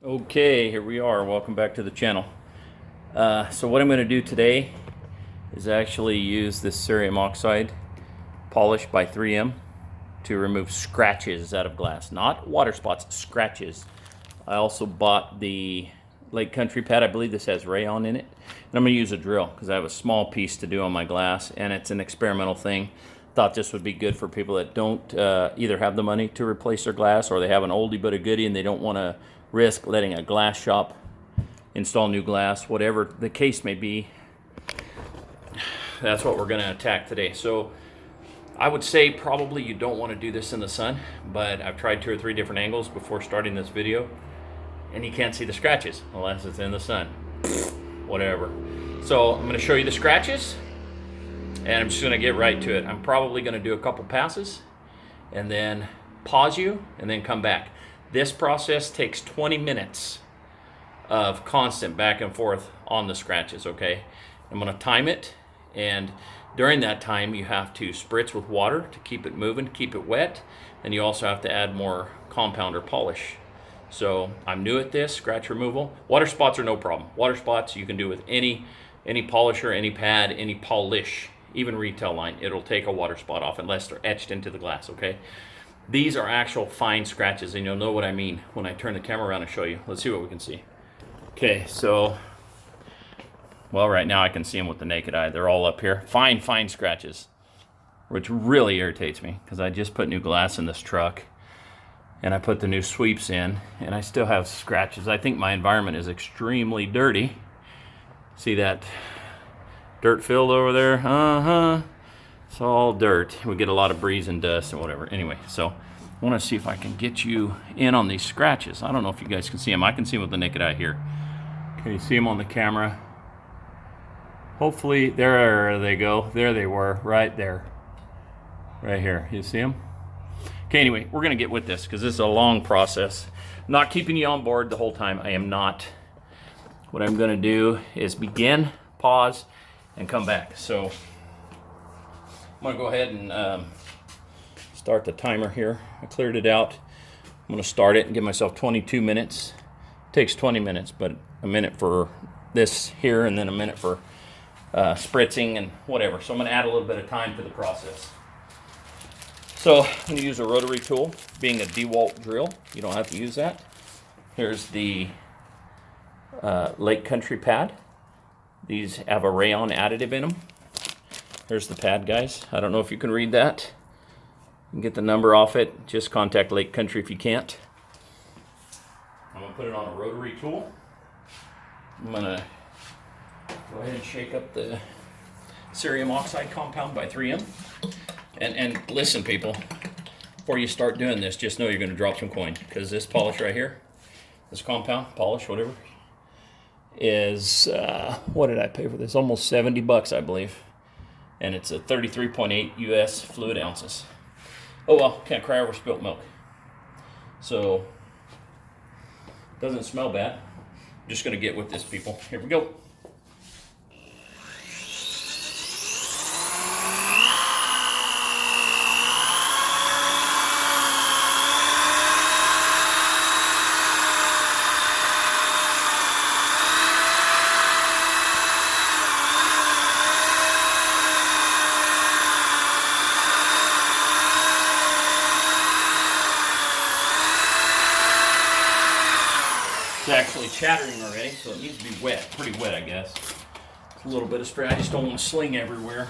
Okay, here we are. Welcome back to the channel. So what I'm going to do today is actually use this cerium oxide polish by 3M to remove scratches out of glass. Not water spots, scratches. I also bought the Lake Country pad. I believe this has rayon in it. And I'm going to use a drill because I have a small piece to do on my glass and it's an experimental thing. Thought this would be good for people that don't either have the money to replace their glass or they have an oldie but a goodie and they don't want to risk letting a glass shop install new glass, whatever the case may be. That's what we're going to attack today. So I would say probably you don't want to do this in the sun, but I've tried 2 or 3 different angles before starting this video and you can't see the scratches unless it's in the sun. Whatever. So I'm going to show you the scratches and I'm just going to get right to it. I'm probably going to do a couple passes and then pause you and then come back. This process takes 20 minutes of constant back and forth on the scratches, okay? I'm gonna time it, and during that time you have to spritz with water to keep it moving, keep it wet, and you also have to add more compound or polish. So I'm new at this, scratch removal. Water spots are no problem. Water spots you can do with any polisher, any pad, any polish, even retail line. It'll take a water spot off unless they're etched into the glass, okay? These are actual fine scratches, and you'll know what I mean when I turn the camera around and show you. Let's see what we can see. Okay, so, well, right now I can see them with the naked eye. They're all up here. Fine scratches, which really irritates me because I just put new glass in this truck, and I put the new sweeps in, and I still have scratches. I think my environment is extremely dirty. See that dirt filled over there? It's all dirt. We get a lot of breeze and dust and whatever. Anyway, so I want to see if I can get you in on these scratches. I don't know if you guys can see them. I can see them with the naked eye here. Can you see them on the camera? Hopefully, there they go. There they were, right there. Right here. You see them? Okay, anyway, we're going to get with this because this is a long process. I'm not keeping you on board the whole time. I am not. What I'm going to do is begin, pause, and come back. So I'm going to go ahead and start the timer here. I cleared it out. I'm going to start it and give myself 22 minutes. It takes 20 minutes, but a minute for this here and then a minute for spritzing and whatever. So I'm going to add a little bit of time to the process. So I'm going to use a rotary tool, being a DeWalt drill. You don't have to use that. Here's the Lake Country pad. These have a rayon additive in them. Here's the pad, guys. I don't know if you can read that. You can get the number off it. Just contact Lake Country if you can't. I'm going to put it on a rotary tool. I'm going to go ahead and shake up the cerium oxide compound by 3M. And listen, people, before you start doing this, just know you're going to drop some coin. Because this polish right here, this compound, polish, whatever, is, what did I pay for this? Almost 70 bucks, I believe. And it's a 33.8 US fluid ounces. Oh well, can't cry over spilt milk. So, doesn't smell bad. I'm just gonna get with this, people. Here we go. It's actually chattering already, so it needs to be wet. Pretty wet, I guess. It's a little bit of spray. I just don't want to sling everywhere.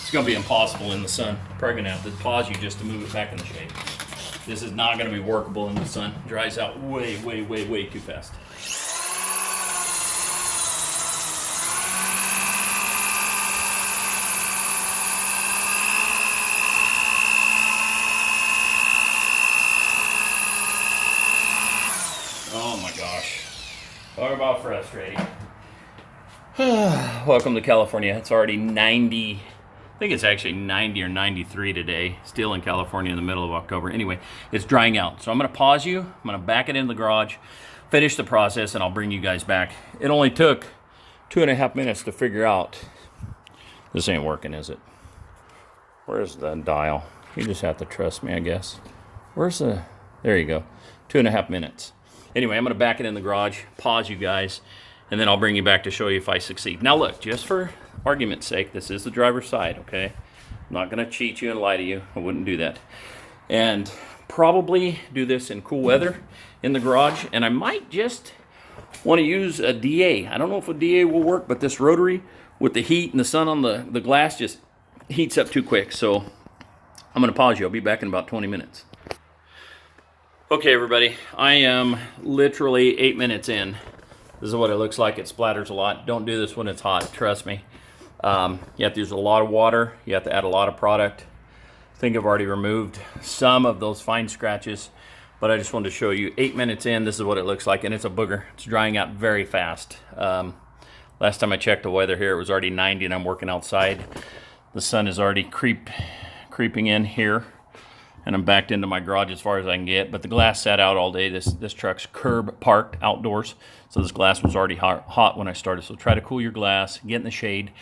It's going to be impossible in the sun. Probably going to have to pause you just to move it back in the shade. This is not going to be workable in the sun. It dries out way too fast. Oh my gosh. Talk about frustrating. Welcome to California. It's already 90. I think it's actually 90 or 93 today. Still in California in the middle of October. Anyway, it's drying out. So I'm going to pause you. I'm going to back it in the garage, finish the process, and I'll bring you guys back. It only took 2.5 minutes to figure out this ain't working, is it? Where's the dial? You just have to trust me, I guess. Where's the, there you go. 2.5 minutes. Anyway, I'm gonna back it in the garage, pause you guys, and then I'll bring you back to show you if I succeed. Now look, just for argument's sake, this is the driver's side, okay? I'm not gonna cheat you and lie to you. I wouldn't do that. And probably do this in cool weather in the garage, and I might just wanna use a DA. I don't know if a DA will work, but this rotary with the heat and the sun on the glass just heats up too quick. So I'm gonna pause you. I'll be back in about 20 minutes. Okay, everybody, I am literally 8 minutes in. This is what it looks like. It splatters a lot. Don't do this when it's hot, trust me. You have to use a lot of water. You have to add a lot of product. I think I've already removed some of those fine scratches, but I just wanted to show you 8 minutes in, this is what it looks like, and it's a booger. It's drying out very fast. Last time I checked the weather here, it was already 90 and I'm working outside. The sun is already creeping in here, and I'm backed into my garage as far as I can get, but the glass sat out all day. This truck's curb parked outdoors, so this glass was already hot when I started. So try to cool your glass, get in the shade.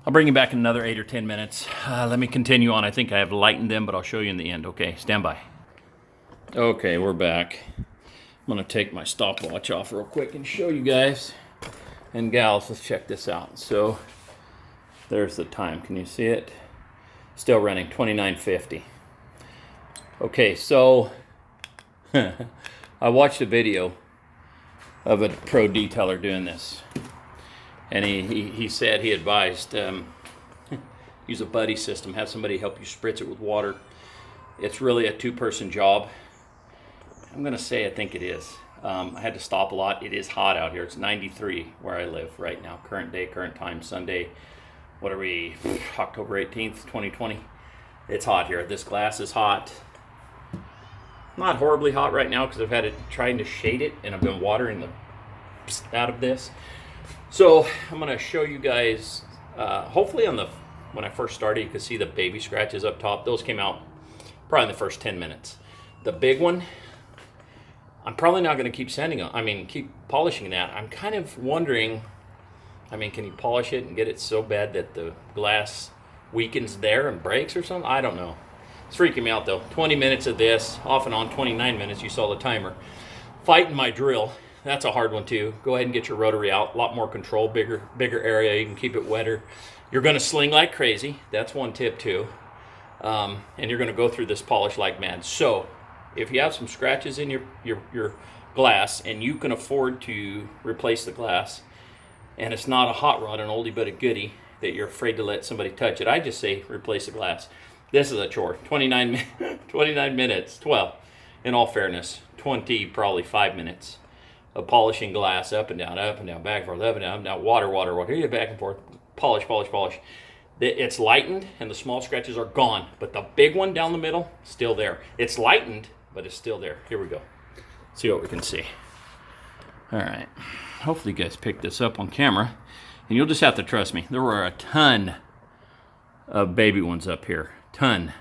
I'll bring you back in another 8 or 10 minutes. Let me continue on. I think I have lightened them, but I'll show you in the end. Okay, stand by. Okay, we're back. I'm gonna take my stopwatch off real quick and show you guys and gals. Let's check this out. So there's the time. Can you see it? Still running 29:50. Okay, so I watched a video of a pro detailer doing this, and he said, he advised, use a buddy system, have somebody help you spritz it with water. It's really a two-person job. I'm gonna say I think it is. I had to stop a lot. It is hot out here. It's 93 where I live right now. Current day, current time, Sunday. What are we, October 18th, 2020. It's hot here. This glass is hot. Not horribly hot right now because I've had it trying to shade it, and I've been watering the out of this. So I'm gonna show you guys, hopefully when I first started, you could see the baby scratches up top. Those came out probably in the first 10 minutes. The big one, I'm probably not gonna keep keep polishing that. I'm kind of wondering, can you polish it and get it so bad that the glass weakens there and breaks or something? I don't know. It's freaking me out though. 20 minutes of this, off and on, 29 minutes, you saw the timer. Fighting my drill, that's a hard one too. Go ahead and get your rotary out, a lot more control, bigger area, you can keep it wetter. You're gonna sling like crazy, that's one tip too. And you're gonna go through this polish like mad. So, if you have some scratches in your glass and you can afford to replace the glass, and it's not a hot rod, an oldie but a goodie, that you're afraid to let somebody touch it, I just say replace the glass. This is a chore. 29 minutes, 12, in all fairness, 20, probably 5 minutes of polishing glass up and down, back and forth, up and down, now water, here, back and forth, polish. It's lightened and the small scratches are gone, but the big one down the middle, still there. It's lightened, but it's still there. Here we go. See what we can see. All right. Hopefully you guys picked this up on camera, and you'll just have to trust me. There were a ton of baby ones up here. Ton.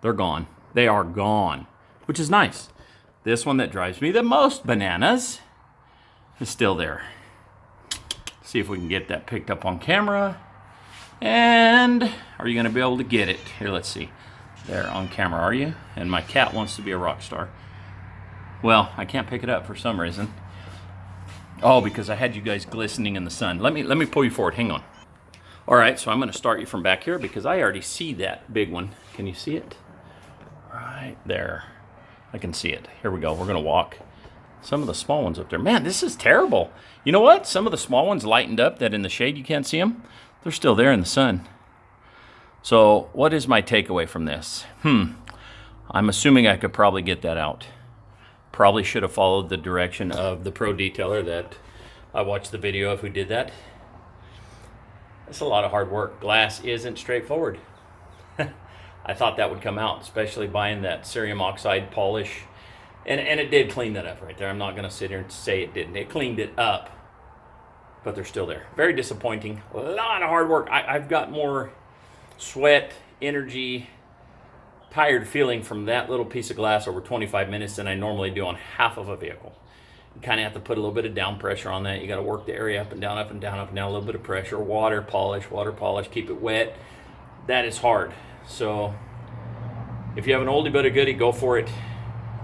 They're gone. They are gone, which is nice. This one that drives me the most bananas is still there. See if we can get that picked up on camera. And are you going to be able to get it? Here, let's see. There, on camera, are you? And my cat wants to be a rock star. Well, I can't pick it up for some reason. Oh, because I had you guys glistening in the sun. Let me pull you forward. Hang on. All right, so I'm going to start you from back here because I already see that big one. Can you see it? Right there. I can see it. Here we go. We're going to walk. Some of the small ones up there. Man, this is terrible. You know what? Some of the small ones lightened up that in the shade you can't see them. They're still there in the sun. So what is my takeaway from this? I'm assuming I could probably get that out. Probably should have followed the direction of the pro detailer that I watched the video of who did that. It's a lot of hard work. Glass isn't straightforward. I thought that would come out, especially buying that cerium oxide polish. And it did clean that up right there. I'm not going to sit here and say it didn't. It cleaned it up, but they're still there. Very disappointing. A lot of hard work. I've got more sweat, energy, tired feeling from that little piece of glass over 25 minutes than I normally do on half of a vehicle. You kind of have to put a little bit of down pressure on that. You got to work the area up and down, a little bit of pressure, water polish, keep it wet. That is hard. So if you have an oldie but a goodie, go for it.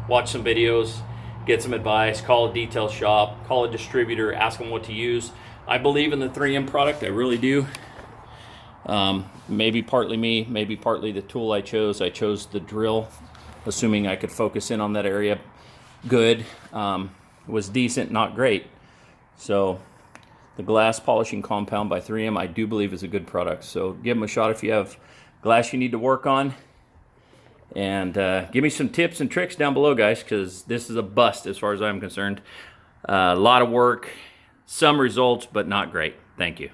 Watch some videos, get some advice, call a detail shop, call a distributor, ask them what to use. I believe in the 3M product, I really do. Maybe partly me, maybe partly the tool I chose. I chose the drill, assuming I could focus in on that area good. Was decent, not great. So the glass polishing compound by 3M, I do believe is a good product. So give them a shot if you have glass you need to work on. And give me some tips and tricks down below, guys, because this is a bust as far as I'm concerned. A lot of work, some results, but not great. Thank you.